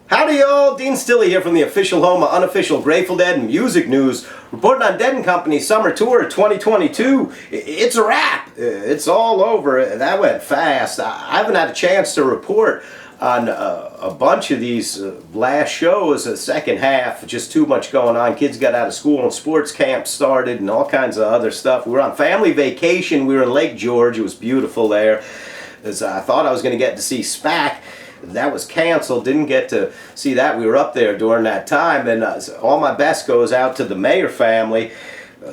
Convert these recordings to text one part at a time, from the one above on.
Howdy y'all, Dean Stilley here from the official home of unofficial Grateful Dead music news, reporting on Dead & Company's summer tour 2022. It's a wrap. It's all over. That went fast. I haven't had a chance to report on a bunch of these last shows, the second half, just too much going on. Kids got out of school and sports camp started and all kinds of other stuff. We were on family vacation. We were in Lake George. It was beautiful there. As I thought I was going to get to see SPAC. That was canceled. Didn't get to see that. We were up there during that time, and all my best goes out to the Mayer family.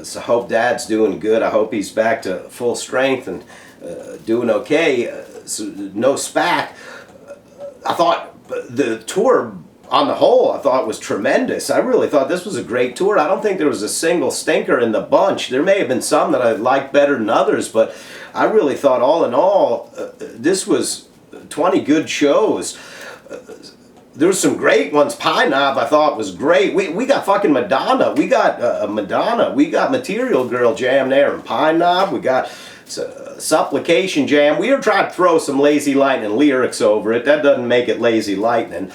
So I hope Dad's doing good. I hope he's back to full strength and doing okay. So no SPAC. I thought the tour on the whole, I thought was tremendous. I really thought this was a great tour. I don't think there was a single stinker in the bunch. There may have been some that I liked better than others, but I really thought all in all, this was 20 good shows. There was some great ones. Pine Knob I thought was great. We got fucking Madonna. We got Madonna. We got Material Girl Jam there in Pine Knob. We got Supplication Jam. We were trying to throw some Lazy Lightning lyrics over it. That doesn't make it Lazy Lightning.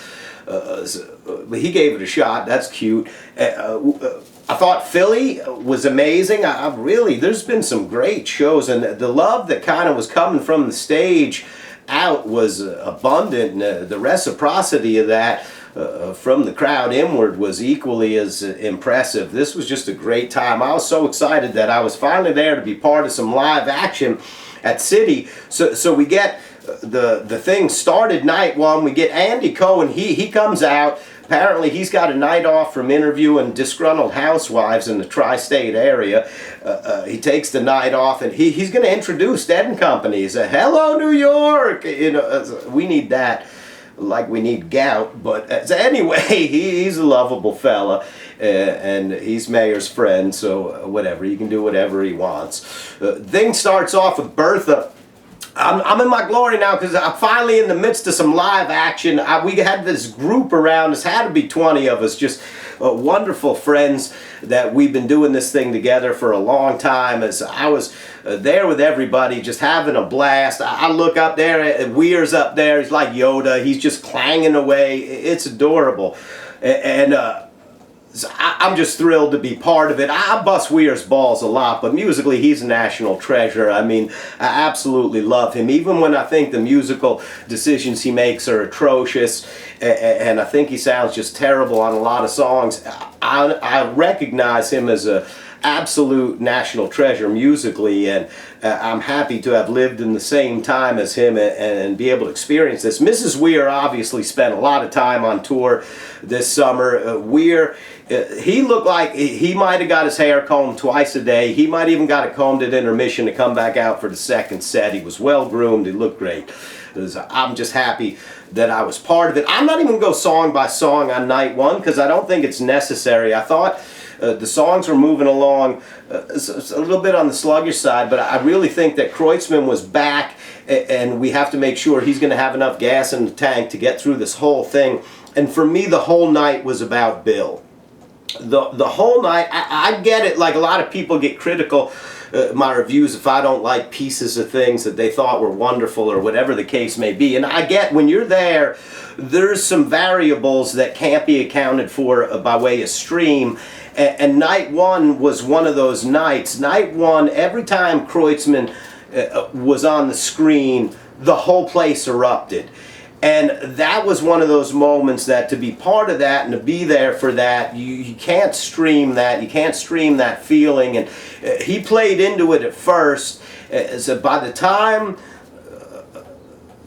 He gave it a shot. That's cute. I thought Philly was amazing. There's been some great shows, and the love that kind of was coming from the stage out was abundant, and the reciprocity of that from the crowd inward was equally as impressive. This was just a great time. I was so excited that I was finally there to be part of some live action at City. So we get the thing started night one. We get Andy Cohen. He comes out. Apparently he's got a night off from interviewing disgruntled housewives in the tri-state area. He takes the night off, and he's going to introduce Dead & Company. He said, "Hello, New York." You know, we need that like we need gout. But anyway, he's a lovable fella, and he's Mayer's friend, so whatever. He can do whatever he wants. Thing starts off with Bertha. I'm in my glory now because I'm finally in the midst of some live action. We had this group around us, had to be 20 of us, just wonderful friends that we've been doing this thing together for a long time. As I was there with everybody, just having a blast. I look up there, Weir's up there, he's like Yoda, he's just clanging away. It's adorable. And so I'm just thrilled to be part of it. I bust Weir's balls a lot, but musically he's a national treasure. I mean, I absolutely love him. Even when I think the musical decisions he makes are atrocious, and I think he sounds just terrible on a lot of songs, I recognize him as a absolute national treasure musically, and I'm happy to have lived in the same time as him and be able to experience this. Mrs. Weir obviously spent a lot of time on tour this summer. Weir, he looked like he might have got his hair combed twice a day. He might even got it combed at intermission to come back out for the second set. He was well groomed. He looked great. I'm just happy that I was part of it. I'm not even going to go song by song on night one because I don't think it's necessary. I thought the songs were moving along a little bit on the sluggish side, but I really think that Kreutzmann was back, and we have to make sure he's going to have enough gas in the tank to get through this whole thing. And for me, the whole night was about Bill. The whole night, I get it, like a lot of people get critical, my reviews, if I don't like pieces of things that they thought were wonderful or whatever the case may be. And I get when you're there, there's some variables that can't be accounted for by way of stream. And night one was one of those nights. Night one, every time Kreutzmann was on the screen, the whole place erupted. And that was one of those moments that to be part of that and to be there for that, you can't stream that. You can't stream that feeling. And he played into it at first. So by the time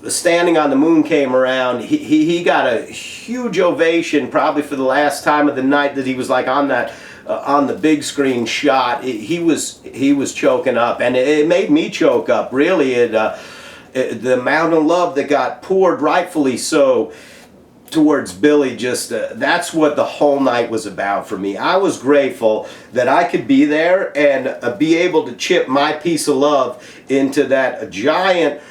Standing on the Moon came around, he got a huge ovation, probably for the last time of the night that he was like on that on the big screen shot. He was choking up, and it made me choke up. Really, the amount of love that got poured, rightfully so, towards Billy, just that's what the whole night was about for me. I was grateful that I could be there and be able to chip my piece of love into that giant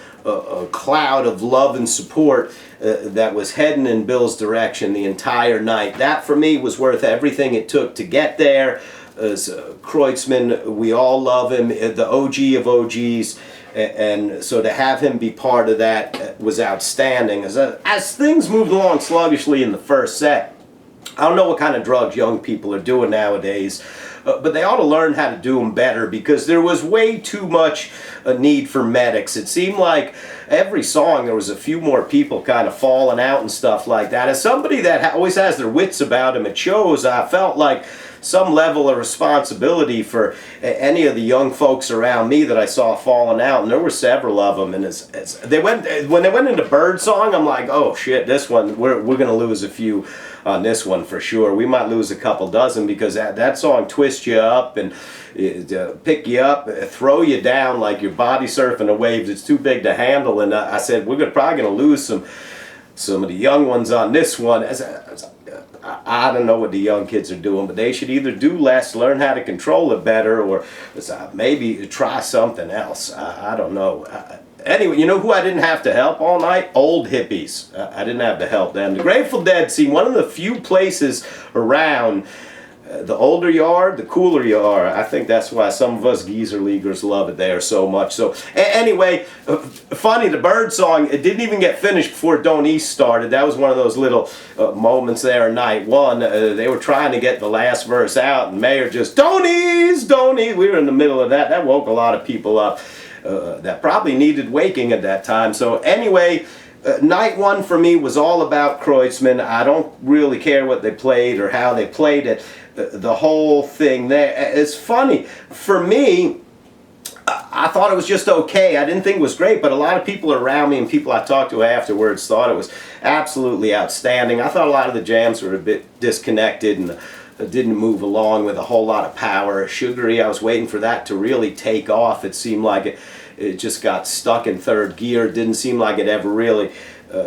cloud of love and support that was heading in Bill's direction the entire night. That for me was worth everything it took to get there. Kreutzmann, we all love him, the OG of OGs. And so to have him be part of that was outstanding. As things moved along sluggishly in the first set, I don't know what kind of drugs young people are doing nowadays, but they ought to learn how to do them better, because there was way too much need for medics. It seemed like every song there was a few more people kind of falling out and stuff like that. As somebody that always has their wits about him at shows, I felt like some level of responsibility for any of the young folks around me that I saw falling out, and there were several of them. And when they went into Birdsong, I'm like, oh shit, this one we're gonna lose a few on this one for sure. We might lose a couple dozen, because that song twists you up and pick you up, throw you down like you're body surfing the waves. It's too big to handle. And I said we're probably gonna lose some of the young ones on this one. I don't know what the young kids are doing, but they should either do less, learn how to control it better, or maybe try something else. I don't know. Anyway, you know who I didn't have to help all night? Old hippies. I didn't have to help them. The Grateful Dead seem one of the few places around. The older you are, the cooler you are. I think that's why some of us geezer leaguers love it there so much. So anyway, funny, the Birdsong, it didn't even get finished before Don't East started. That was one of those little moments there in night one. They were trying to get the last verse out, and Mayer just, Don't East, Don't East. We were in the middle of that. That woke a lot of people up that probably needed waking at that time. So anyway, night one for me was all about Kreutzmann. I don't really care what they played or how they played it. The whole thing there, it's funny. For me, I thought it was just okay. I didn't think it was great, but a lot of people around me and people I talked to afterwards thought it was absolutely outstanding. I thought a lot of the jams were a bit disconnected and didn't move along with a whole lot of power. Sugary, I was waiting for that to really take off. It seemed like it just got stuck in third gear. It didn't seem like it ever really,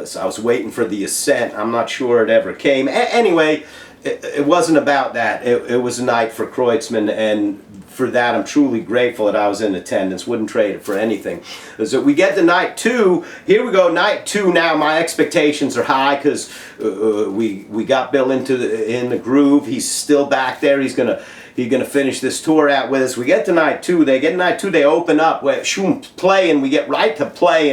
so I was waiting for the ascent. I'm not sure it ever came. Anyway, it wasn't about that. It was a night for Kreutzmann, and for that I'm truly grateful that I was in attendance. Wouldn't trade it for anything. So we get to night two. Here we go, night two. Now my expectations are high, because we got Bill in the groove. He's still back there. He's gonna finish this tour out with us. We get to night two. They open up, play, and we get right to play,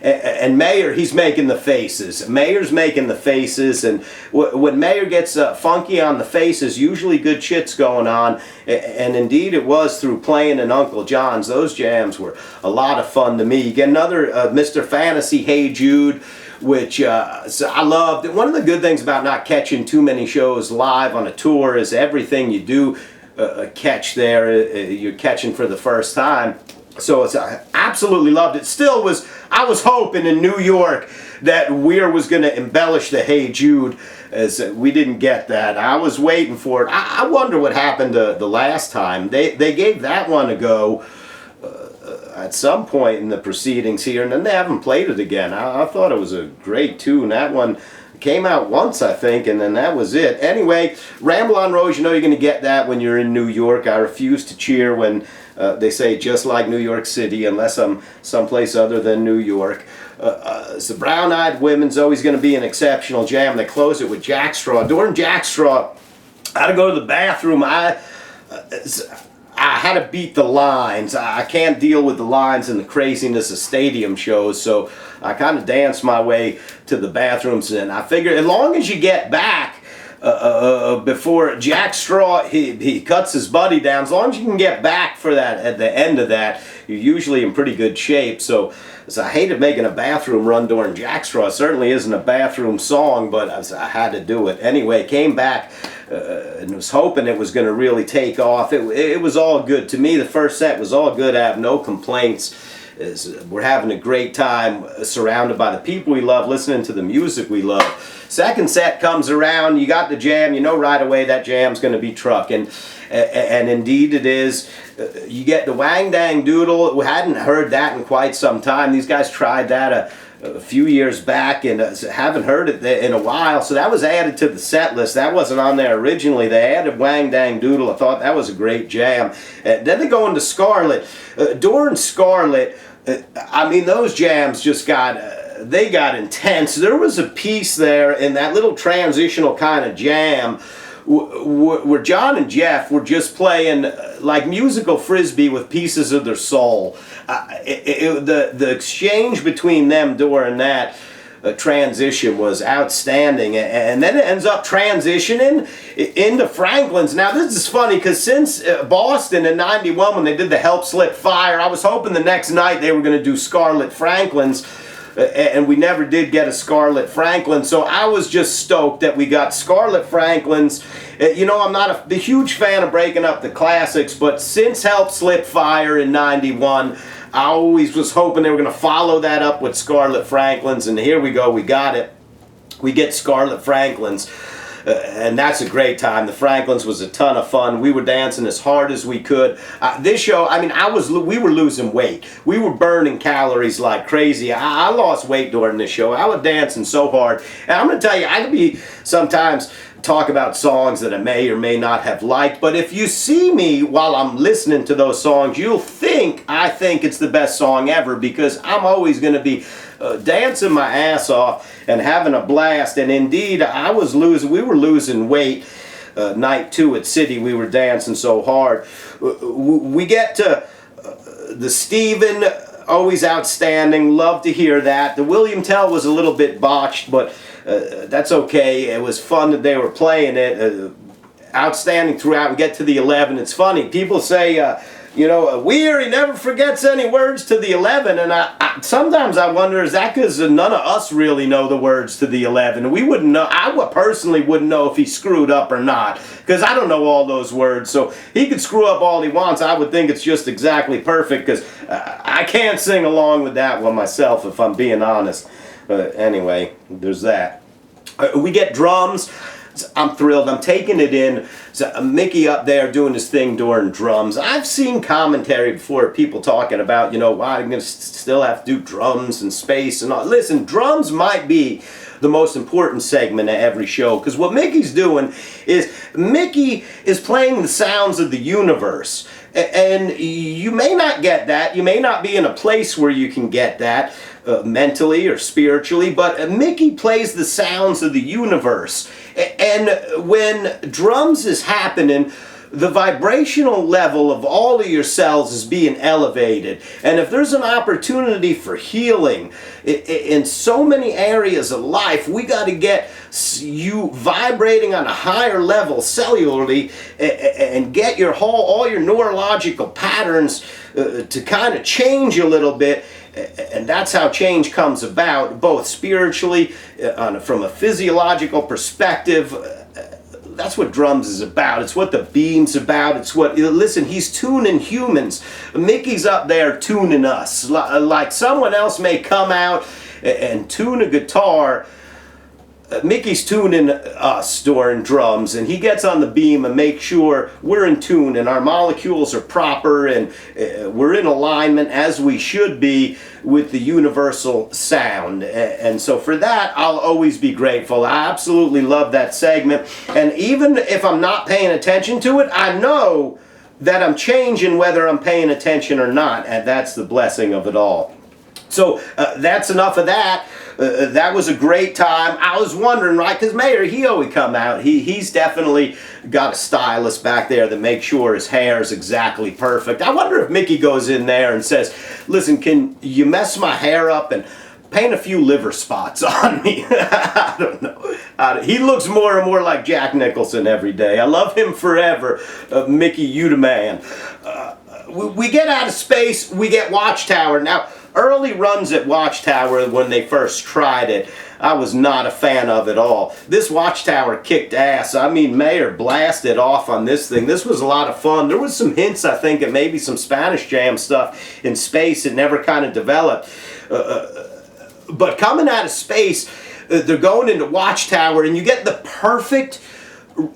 and Mayer, he's making the faces. Mayer's making the faces, and when Mayer gets funky on the faces, usually good shit's going on, and indeed it was through playing in Uncle John's. Those jams were a lot of fun to me. You get another Mr. Fantasy, Hey Jude, which I loved. One of the good things about not catching too many shows live on a tour is everything you do catch there, you're catching for the first time. So I absolutely loved it. Still I was hoping in New York that Weir was going to embellish the Hey Jude, as we didn't get that. I was waiting for it. I wonder what happened the last time. They gave that one a go at some point in the proceedings here, and then they haven't played it again. I thought it was a great tune. That one came out once, I think, and then that was it. Anyway, Ramble on Rose, you know you're going to get that when you're in New York. I refuse to cheer when they say just like New York City, unless I'm someplace other than New York. So Brown Eyed Women's always going to be an exceptional jam. They close it with Jackstraw. During Jackstraw, I had to go to the bathroom. I had to beat the lines. I can't deal with the lines and the craziness of stadium shows, so I kind of danced my way to the bathrooms, and I figured as long as you get back before Jackstraw, he cuts his buddy down, as long as you can get back for that at the end of that, you're usually in pretty good shape. So I hated making a bathroom run during Jackstraw. It certainly isn't a bathroom song, but I had to do it. Anyway, came back and was hoping it was going to really take off. It was all good. To me, the first set was all good. I have no complaints. We're having a great time surrounded by the people we love, listening to the music we love. Second set comes around, you got the jam, you know right away that jam's going to be trucking. And indeed it is. You get the Wang Dang Doodle. We hadn't heard that in quite some time. These guys tried that a few years back, and haven't heard it in a while, so that was added to the set list. That wasn't on there originally. They added Wang Dang Doodle. I thought that was a great jam. Then they go into Scarlett. During Scarlett, I mean, those jams just they got intense. There was a piece there in that little transitional kind of jam where John and Jeff were just playing like musical frisbee with pieces of their soul. The exchange between them during that transition was outstanding, and then it ends up transitioning into Franklin's. Now this is funny because since Boston in '91 when they did the Help Slip Fire, I was hoping the next night they were going to do Scarlett Franklin's, and we never did get a Scarlett Franklin, so I was just stoked that we got Scarlett Franklin's. You know, I'm not a huge fan of breaking up the classics, but since Help Slip Fire in '91, I always was hoping they were going to follow that up with Scarlett Franklin's, and here we go, we got it. We get Scarlett Franklin's, and that's a great time. The Franklins was a ton of fun. We were dancing as hard as we could. This show, I mean, we were losing weight. We were burning calories like crazy. I lost weight during this show. I was dancing so hard. And I'm going to tell you, I could be sometimes talk about songs that I may or may not have liked, but if you see me while I'm listening to those songs, you'll think I think it's the best song ever, because I'm always going to be dancing my ass off and having a blast. And indeed, we were losing weight. Night 2 at City, we were dancing so hard. We get to the Stephen, always outstanding, love to hear that. The William Tell was a little bit botched, but that's okay. It was fun that they were playing it. Outstanding throughout. We get to the 11. It's funny. People say, you know, Weir, he never forgets any words to the 11. And sometimes I wonder, is that because none of us really know the words to the 11? We wouldn't know. I personally wouldn't know if he screwed up or not, because I don't know all those words. So he could screw up all he wants. I would think it's just exactly perfect, because I can't sing along with that one myself, if I'm being honest. Anyway, there's that. We get drums. I'm thrilled. I'm taking it in. So Mickey up there doing his thing during drums. I've seen commentary before, people talking about, you know, why I'm going to still have to do drums and space and all. Listen, drums might be the most important segment of every show, because what Mickey's doing is Mickey is playing the sounds of the universe. And you may not get that. You may not be in a place where you can get that mentally or spiritually, but Mickey plays the sounds of the universe. And when drums is happening, the vibrational level of all of your cells is being elevated. And if there's an opportunity for healing in so many areas of life, we got to get you vibrating on a higher level cellularly, and get your all your neurological patterns to kind of change a little bit. And that's how change comes about, both spiritually, from a physiological perspective. That's what drums is about. It's what the beam's about. It's what, listen, he's tuning humans. Mickey's up there tuning us. Like someone else may come out and tune a guitar, Mickey's tuning us during drums, and he gets on the beam and makes sure we're in tune and our molecules are proper and we're in alignment as we should be with the universal sound. And so for that, I'll always be grateful. I absolutely love that segment. And even if I'm not paying attention to it, I know that I'm changing whether I'm paying attention or not, and that's the blessing of it all. So that's enough of that. That was a great time. I was wondering, right, because Mayor, he always come out. He's definitely got a stylist back there that makes sure his hair is exactly perfect. I wonder if Mickey goes in there and says, listen, can you mess my hair up and paint a few liver spots on me? I don't know. He looks more and more like Jack Nicholson every day. I love him forever. Mickey, you the man. We get out of space. We get Watchtower. Now, early runs at Watchtower, when they first tried it, I was not a fan of at all. This Watchtower kicked ass. I mean, Mayer blasted off on this thing. This was a lot of fun. There was some hints, I think, at maybe some Spanish Jam stuff in space. It never kind of developed. But coming out of space, they're going into Watchtower, and you get the perfect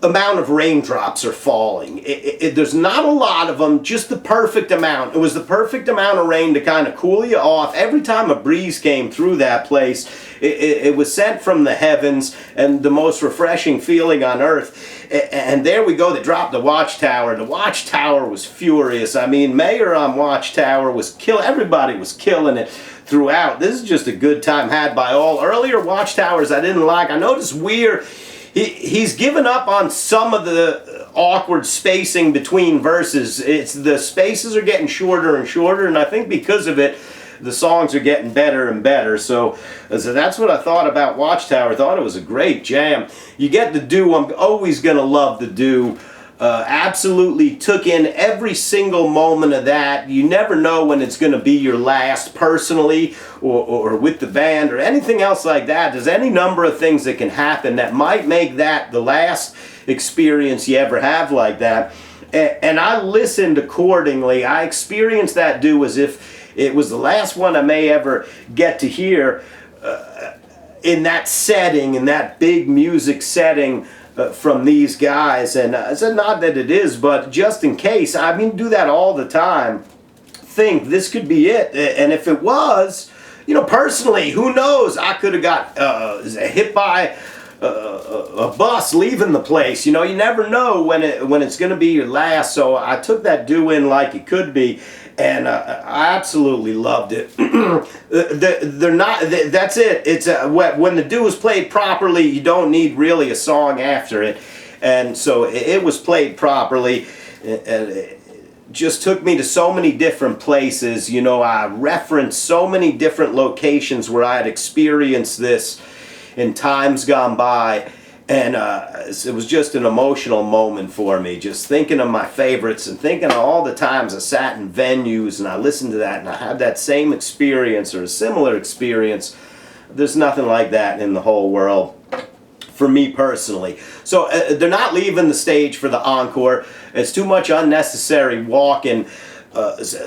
amount of raindrops are falling. There's not a lot of them, just the perfect amount. It was the perfect amount of rain to kind of cool you off. Every time a breeze came through that place, it was sent from the heavens, and the most refreshing feeling on earth. And there we go, they dropped the Watchtower. The Watchtower was furious. I mean, Mayor on Watchtower was everybody was killing it throughout. This is just a good time had by all. Earlier Watchtowers I didn't like. I noticed Weir, he's given up on some of the awkward spacing between verses. It's the spaces are getting shorter and shorter, and I think because of it, the songs are getting better and better. So that's what I thought about Watchtower. I thought it was a great jam. You get the Do. I'm always going to love the Do. Absolutely took in every single moment of that. You never know when it's going to be your last personally or with the band or anything else like that. There's any number of things that can happen that might make that the last experience you ever have like that. And I listened accordingly. I experienced that Do as if it was the last one I may ever get to hear in that setting, in that big music setting from these guys. And I said, not that it is, but just in case. I mean, do that all the time. Think this could be it. And if it was, you know, personally, who knows? I could have got hit by a bus leaving the place. You know, you never know when it's going to be your last. So I took that Do in like it could be. And I absolutely loved it. They're not. That's it. It's when the Do is played properly, you don't need really a song after it, and so it was played properly. It just took me to so many different places. You know, I referenced so many different locations where I had experienced this in times gone by. And it was just an emotional moment for me, just thinking of my favorites and thinking of all the times I sat in venues and I listened to that and I had that same experience or a similar experience. There's nothing like that in the whole world for me personally. So they're not leaving the stage for the encore. It's too much unnecessary walking.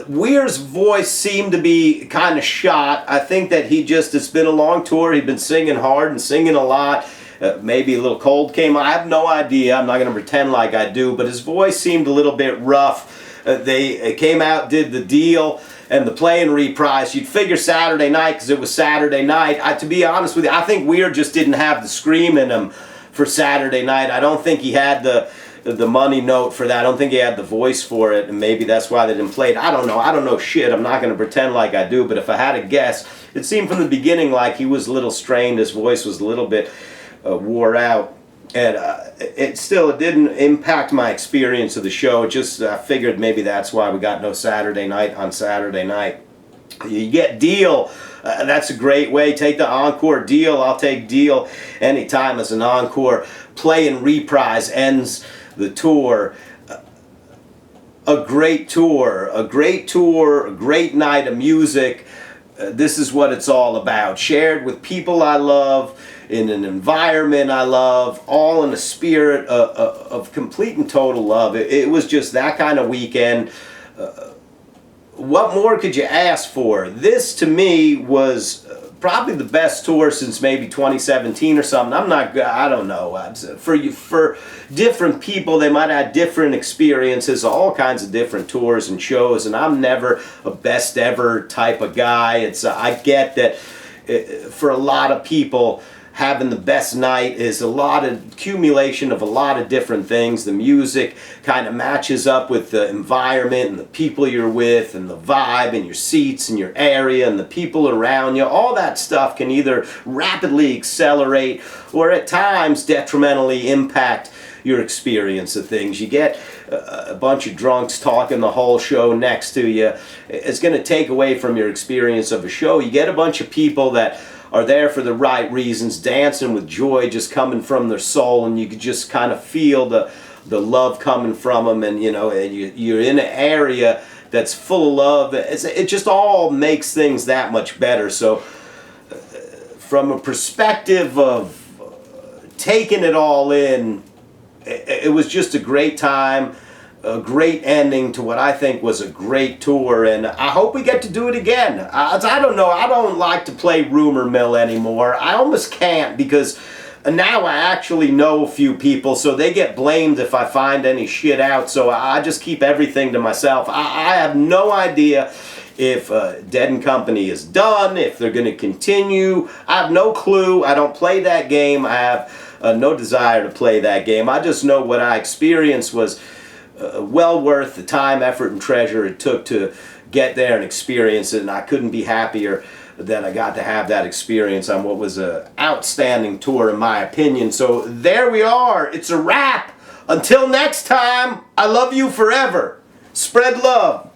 Weir's voice seemed to be kind of shot. I think that it's been a long tour. He'd been singing hard and singing a lot. Maybe a little cold came on. I have no idea. I'm not going to pretend like I do, but his voice seemed a little bit rough. They came out, did the deal, and the play and reprise. You'd figure Saturday night because it was Saturday night. To be honest with you, I think Weir just didn't have the scream in him for Saturday night. I don't think he had the money note for that. I don't think he had the voice for it, and maybe that's why they didn't play it. I don't know. I don't know shit. I'm not going to pretend like I do, but if I had to guess, it seemed from the beginning like he was a little strained. His voice was a little bit wore out, and it didn't impact my experience of the show. I figured maybe that's why we got no Saturday night on Saturday night. You get Deal. That's a great way. Take the encore. Deal. I'll take Deal anytime as an encore. Play and reprise ends the tour. A great tour, a great night of music. This is what it's all about. Shared with people I love, in an environment I love, all in a spirit of complete and total love. It was just that kind of weekend. What more could you ask for? This, to me, was probably the best tour since maybe 2017 or something. I don't know. For different people, they might have different experiences, all kinds of different tours and shows, and I'm never a best ever type of guy. I get that for a lot of people, having the best night is a lot of accumulation of a lot of different things. The music kind of matches up with the environment and the people you're with and the vibe and your seats and your area and the people around you. All that stuff can either rapidly accelerate or at times detrimentally impact your experience of things. You get a bunch of drunks talking the whole show next to you. It's going to take away from your experience of a show. You get a bunch of people that are there for the right reasons, dancing with joy just coming from their soul, and you could just kind of feel the love coming from them, and you know, you're in an area that's full of love. It just all makes things that much better. So from a perspective of taking it all in, it was just a great time, a great ending to what I think was a great tour, and I hope we get to do it again. I don't know, I don't like to play rumor mill anymore. I almost can't, because now I actually know a few people, so they get blamed if I find any shit out, so I just keep everything to myself. I have no idea if Dead & Company is done, if they're going to continue. I have no clue. I don't play that game. I have no desire to play that game. I just know what I experienced was well worth the time, effort, and treasure it took to get there and experience it, and I couldn't be happier that I got to have that experience on what was an outstanding tour in my opinion. So there we are. It's a wrap. Until next time, I love you forever. Spread love.